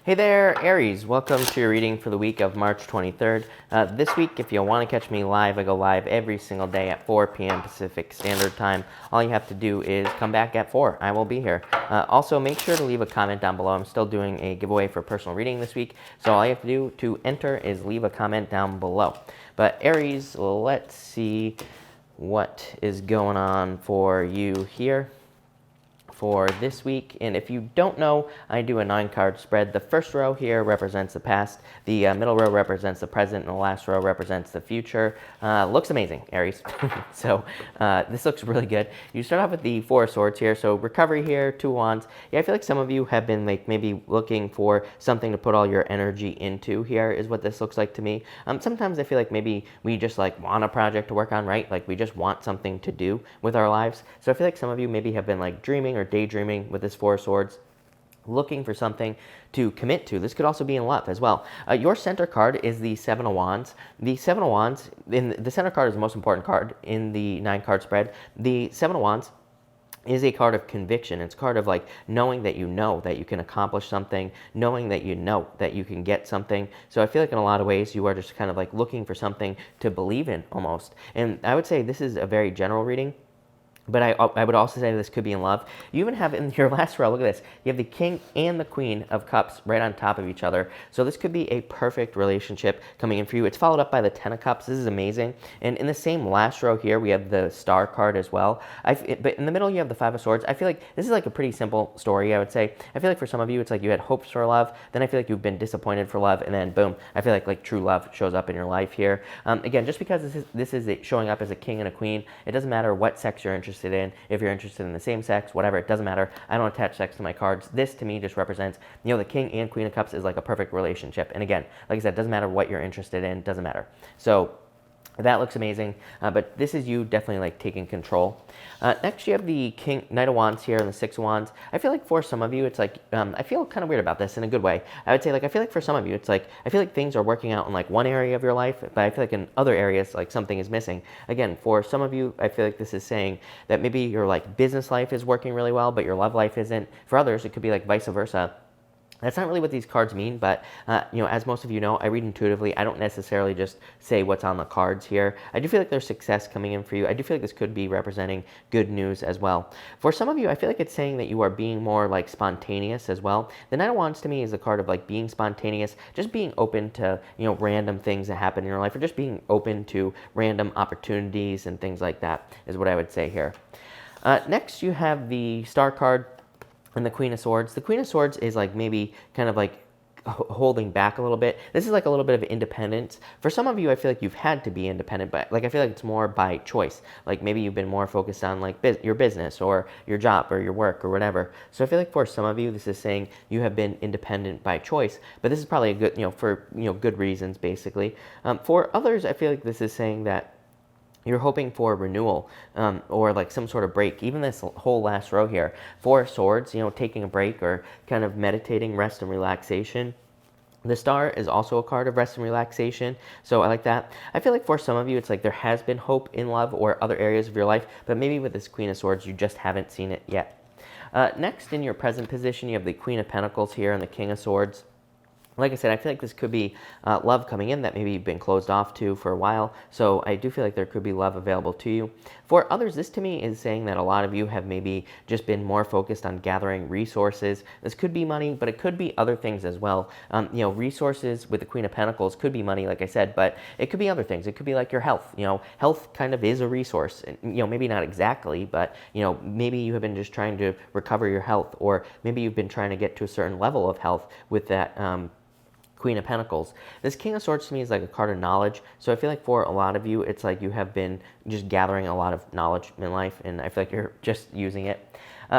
Hey there, Aries. Welcome to your reading for the week of March 23rd. This week, if you want to catch me live, I go live every single day at 4 p.m. Pacific Standard Time. All you have to do is come back at 4. I will be here. Also, make sure to leave a comment down below. I'm still doing a giveaway for personal reading this week, so all you have to do to enter is leave a comment down below. But Aries, let's see what is going on for you here for this week. And if you don't know, I do a 9-card spread. The first row here represents the past, the middle row represents the present, and the last row represents the future. Looks amazing, Aries. So this looks really good. You start off with the 4 of Swords here. So recovery here, 2 Wands. Yeah, I feel like some of you have been like maybe looking for something to put all your energy into here is what this looks like to me. Sometimes I feel like maybe we just like want a project to work on, right? Like we just want something to do with our lives. So I feel like some of you maybe have been like dreaming or daydreaming with this 4 of Swords, looking for something to commit to. This could also be in love as well. Your center card is the 7 of Wands. The 7 of Wands, the center card is the most important card in the 9-card spread. The 7 of Wands is a card of conviction. It's a card of like knowing that you know that you can accomplish something, knowing that you know that you can get something. So I feel like in a lot of ways you are just kind of like looking for something to believe in almost. And I would say this is a very general reading, but I would also say this could be in love. You even have in your last row, look at this. You have the King and the Queen of Cups right on top of each other. So this could be a perfect relationship coming in for you. It's followed up by the 10 of Cups. This is amazing. And in the same last row here, we have the Star card as well. But in the middle, you have the 5 of Swords. I feel like this is like a pretty simple story, I would say. I feel like for some of you, it's like you had hopes for love. Then I feel like you've been disappointed for love. And then boom, I feel like true love shows up in your life here. Again, just because this is showing up as a King and a Queen, it doesn't matter what sex you're interested in. If you're interested in the same sex, whatever, it doesn't matter. I don't attach sex to my cards. This to me just represents, the King and Queen of Cups is like a perfect relationship. And again, like I said, it doesn't matter what you're interested in, doesn't matter. So that looks amazing, but this is you definitely like taking control. Next, you have the Knight of Wands here and the 6 of Wands. I feel like for some of you, it's like, I feel kind of weird about this in a good way. I would say like, I feel like for some of you, it's like, I feel like things are working out in like one area of your life, but I feel like in other areas, like something is missing. Again, for some of you, I feel like this is saying that maybe your like business life is working really well, but your love life isn't. For others, it could be like vice versa. That's not really what these cards mean, but as most of you know, I read intuitively. I don't necessarily just say what's on the cards here. I do feel like there's success coming in for you. I do feel like this could be representing good news as well. For some of you, I feel like it's saying that you are being more like spontaneous as well. The Knight of Wands to me is a card of like being spontaneous, just being open to random things that happen in your life, or just being open to random opportunities and things like that is what I would say here. Next, you have the Star card and the Queen of Swords. The Queen of Swords is like maybe kind of like holding back a little bit. This is like a little bit of independence. For some of you, I feel like you've had to be independent, but like I feel like it's more by choice. Like maybe you've been more focused on like your business or your job or your work or whatever. So I feel like for some of you, this is saying you have been independent by choice, but this is probably a good, for good reasons basically. For others, I feel like this is saying that you're hoping for renewal or like some sort of break. Even this whole last row here, 4 of Swords, taking a break or kind of meditating, rest and relaxation. The Star is also a card of rest and relaxation, so I like that. I feel like for some of you, it's like there has been hope in love or other areas of your life, but maybe with this Queen of Swords, you just haven't seen it yet. Next, in your present position, you have the Queen of Pentacles here and the King of Swords. Like I said, I feel like this could be love coming in that maybe you've been closed off to for a while. So I do feel like there could be love available to you. For others, this to me is saying that a lot of you have maybe just been more focused on gathering resources. This could be money, but it could be other things as well. Resources with the Queen of Pentacles could be money, like I said, but it could be other things. It could be like your health. Health kind of is a resource. Maybe not exactly, but maybe you have been just trying to recover your health, or maybe you've been trying to get to a certain level of health with that Queen of Pentacles. This King of Swords to me is like a card of knowledge. So I feel like for a lot of you, it's like you have been just gathering a lot of knowledge in life, and I feel like you're just using it.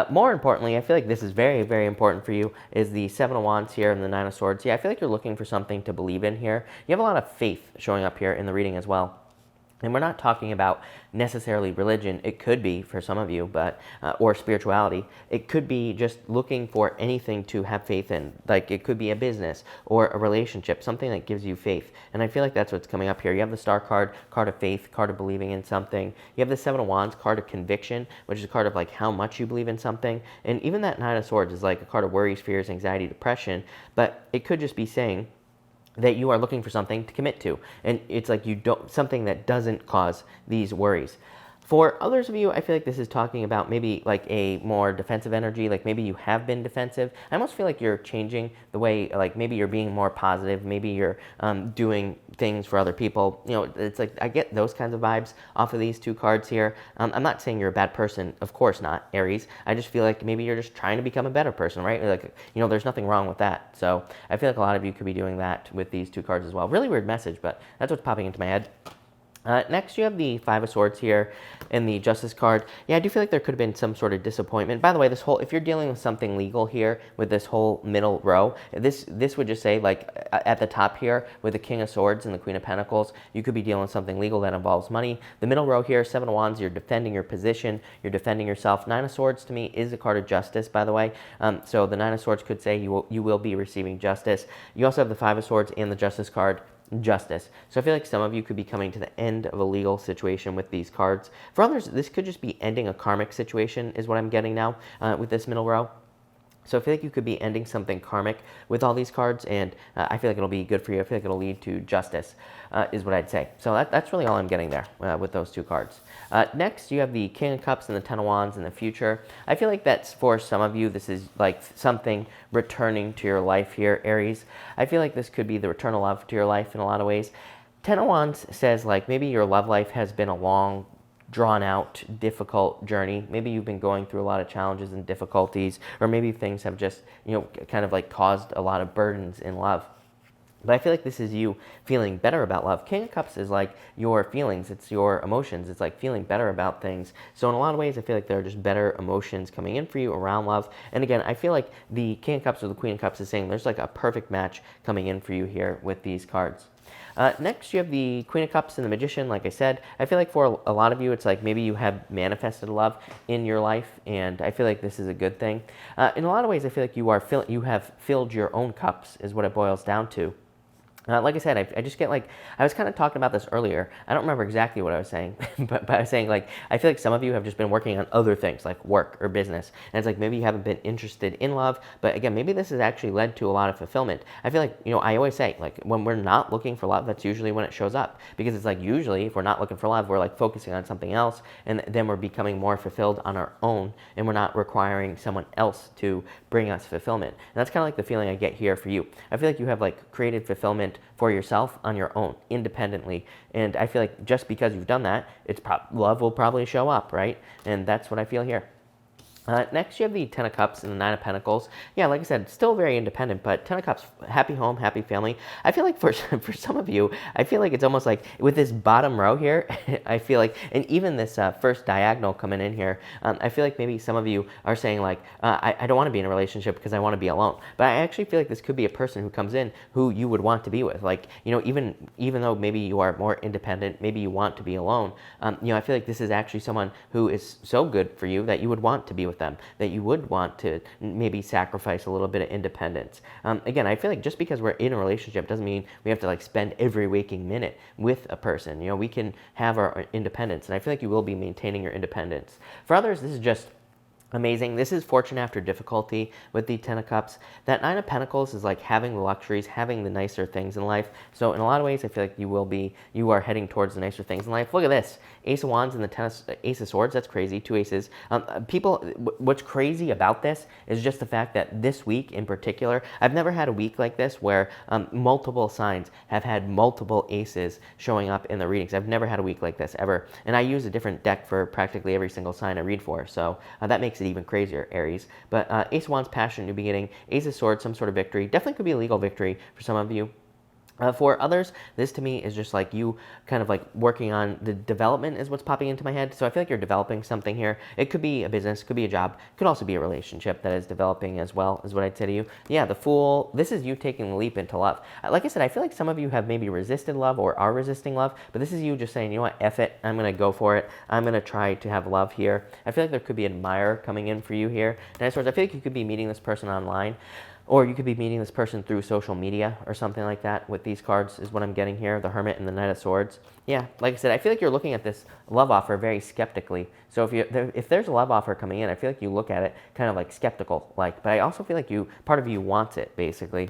More importantly, I feel like this is very, very important for you, is the 7 of Wands here and the 9 of Swords. Yeah, I feel like you're looking for something to believe in here. You have a lot of faith showing up here in the reading as well. And we're not talking about necessarily religion. It could be for some of you, but or spirituality. It could be just looking for anything to have faith in. Like it could be a business or a relationship, something that gives you faith. And I feel like that's what's coming up here. You have the Star card, card of faith, card of believing in something. You have the Seven of Wands, card of conviction, which is a card of like how much you believe in something. And even that Nine of Swords is like a card of worries, fears, anxiety, depression. But it could just be saying that you are looking for something to commit to, and it's like you don't, something that doesn't cause these worries. For others of you, I feel like this is talking about maybe like a more defensive energy, like maybe you have been defensive. I almost feel like you're changing the way, like maybe you're being more positive, maybe you're doing things for other people. You know, it's like I get those kinds of vibes off of these two cards here. I'm not saying you're a bad person, of course not, Aries. I just feel like maybe you're just trying to become a better person, right? Like, you know, there's nothing wrong with that. So I feel like a lot of you could be doing that with these two cards as well. Really weird message, but that's what's popping into my head. Next, you have the Five of Swords here and the Justice card. Yeah, I do feel like there could have been some sort of disappointment. By the way, if you're dealing with something legal here with this whole middle row, this would just say, like, at the top here with the King of Swords and the Queen of Pentacles, you could be dealing with something legal that involves money. The middle row here, Seven of Wands, you're defending your position, you're defending yourself. Nine of Swords, to me, is a card of justice, by the way. So the Nine of Swords could say you will be receiving justice. You also have the Five of Swords and the Justice card. Justice. So I feel like some of you could be coming to the end of a legal situation with these cards. For others, this could just be ending a karmic situation is what I'm getting now with this middle row. So I feel like you could be ending something karmic with all these cards, and I feel like it'll be good for you. I feel like it'll lead to justice, is what I'd say. So that's really all I'm getting there with those two cards. Next, you have the King of Cups and the Ten of Wands in the future. I feel like that's for some of you. This is like something returning to your life here, Aries. I feel like this could be the return of love to your life in a lot of ways. Ten of Wands says like maybe your love life has been a long, drawn out, difficult journey. Maybe you've been going through a lot of challenges and difficulties, or maybe things have just, you know, kind of like caused a lot of burdens in love. But I feel like this is you feeling better about love. King of Cups is like your feelings. It's your emotions. It's like feeling better about things. So in a lot of ways, I feel like there are just better emotions coming in for you around love. And again, I feel like the King of Cups or the Queen of Cups is saying there's like a perfect match coming in for you here with these cards. Next, you have the Queen of Cups and the Magician. Like I said, I feel like for a lot of you, it's like maybe you have manifested love in your life, and I feel like this is a good thing. In a lot of ways, I feel like you have filled your own cups, is what it boils down to. Like I said, I just get like, I was kind of talking about this earlier. I don't remember exactly what I was saying, but I was saying like, I feel like some of you have just been working on other things like work or business. And it's like, maybe you haven't been interested in love, but again, maybe this has actually led to a lot of fulfillment. I feel like, you know, I always say like when we're not looking for love, that's usually when it shows up, because it's like usually if we're not looking for love, we're like focusing on something else, and then we're becoming more fulfilled on our own, and we're not requiring someone else to bring us fulfillment. And that's kind of like the feeling I get here for you. I feel like you have like created fulfillment for yourself on your own, independently. And I feel like just because you've done that, love will probably show up, right? And that's what I feel here. Next, you have the Ten of Cups and the Nine of Pentacles. Yeah, like I said, still very independent, but Ten of Cups, happy home, happy family. I feel like for some of you, I feel like it's almost like with this bottom row here, I feel like, and even this first diagonal coming in here, I feel like maybe some of you are saying like, I don't want to be in a relationship because I want to be alone. But I actually feel like this could be a person who comes in who you would want to be with. Like, you know, even though maybe you are more independent, maybe you want to be alone, you know, I feel like this is actually someone who is so good for you that you would want to be with them, that you would want to maybe sacrifice a little bit of independence. Again, I feel like just because we're in a relationship doesn't mean we have to like spend every waking minute with a person. You know, we can have our independence, and I feel like you will be maintaining your independence. For others, this is just amazing. This is fortune after difficulty with the Ten of Cups. That Nine of Pentacles is like having the luxuries, having the nicer things in life. So in a lot of ways, I feel like you are heading towards the nicer things in life. Look at this. Ace of Wands and the Ace of Swords. That's crazy. Two aces. What's crazy about this is just the fact that this week in particular, I've never had a week like this where multiple signs have had multiple aces showing up in the readings. I've never had a week like this ever. And I use a different deck for practically every single sign I read for. So that makes it even crazier, Aries. But Ace of Wands, passion, new beginning. Ace of Swords, some sort of victory. Definitely could be a legal victory for some of you. For others, this to me is just like you kind of like working on the development is what's popping into my head. So I feel like you're developing something here. It could be a business, could be a job, could also be a relationship that is developing as well, is what I'd say to you. Yeah, the Fool, this is you taking the leap into love. Like I said, I feel like some of you have maybe resisted love or are resisting love, but this is you just saying, you know what, F it, I'm going to go for it. I'm going to try to have love here. I feel like there could be an admirer coming in for you here. Nice words. I feel like you could be meeting this person online. Or you could be meeting this person through social media or something like that with these cards is what I'm getting here, the Hermit and the Knight of Swords. Yeah, like I said, I feel like you're looking at this love offer very skeptically. So if there's a love offer coming in, I feel like you look at it kind of like skeptical, like, but I also feel like part of you wants it, basically.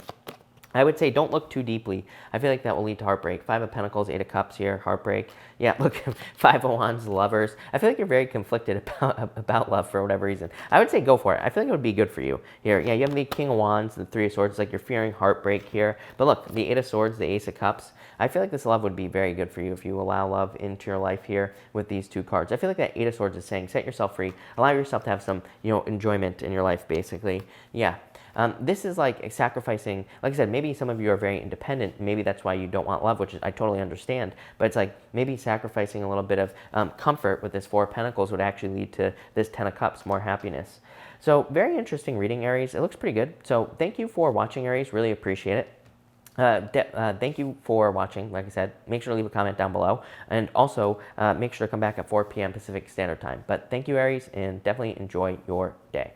I would say don't look too deeply. I feel like that will lead to heartbreak. 5 of Pentacles, 8 of Cups here, heartbreak. Yeah, look, 5 of Wands, lovers. I feel like you're very conflicted about love for whatever reason. I would say go for it. I feel like it would be good for you here. Yeah, you have the King of Wands, the 3 of Swords. It's like you're fearing heartbreak here. But look, the 8 of Swords, the Ace of Cups. I feel like this love would be very good for you if you allow love into your life here with these 2 cards. I feel like that 8 of Swords is saying set yourself free. Allow yourself to have some, enjoyment in your life, basically. Yeah. This is like sacrificing, like I said, maybe some of you are very independent. Maybe that's why you don't want love, which I totally understand. But it's like maybe sacrificing a little bit of comfort with this 4 of Pentacles would actually lead to this 10 of Cups, more happiness. So very interesting reading, Aries. It looks pretty good. So thank you for watching, Aries. Really appreciate it. Thank you for watching. Like I said, make sure to leave a comment down below. And also make sure to come back at 4 p.m. Pacific Standard Time. But thank you, Aries, and definitely enjoy your day.